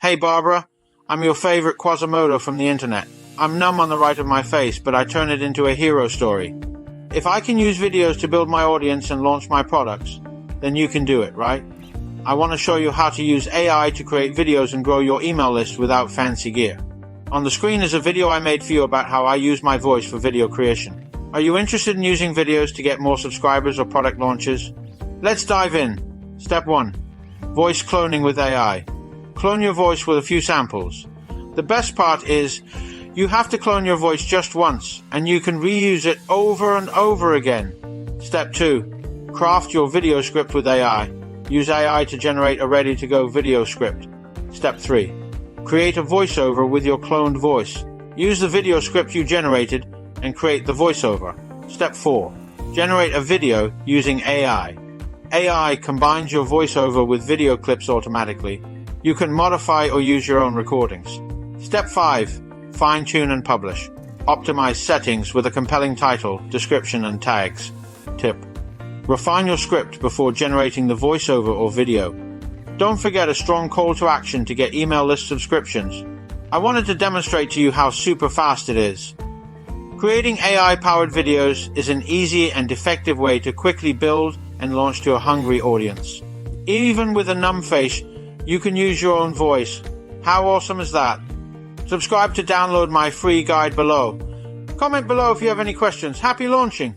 Hey Barbara, I'm your favorite Quasimodo from the internet. I'm numb on the right of my face, but I turn it into a hero story. If I can use videos to build my audience and launch my products, then you can do it, right? I want to show you how to use AI to create videos and grow your email list without fancy gear. On the screen is a video I made for you about how I use my voice for video creation. Are you interested in using videos to get more subscribers or product launches? Let's dive in. Step 1. Voice cloning with AI. Clone your voice with a few samples. The best part is, you have to clone your voice just once, and you can reuse it over and over again. Step 2. Craft your video script with AI. Use AI to generate a ready-to-go video script. Step 3. Create a voiceover with your cloned voice. Use the video script you generated and create the voiceover. Step 4. Generate a video using AI. AI combines your voiceover with video clips automatically. You can modify or use your own recordings. Step 5. Fine-tune and publish. Optimize settings with a compelling title, description, and tags. Tip. Refine your script before generating the voiceover or video. Don't forget a strong call to action to get email list subscriptions. I wanted to demonstrate to you how super fast it is. Creating AI-powered videos is an easy and effective way to quickly build and launch to a hungry audience. Even with a numb face, you can use your own voice. How awesome is that? Subscribe to download my free guide below. Comment below if you have any questions. Happy launching!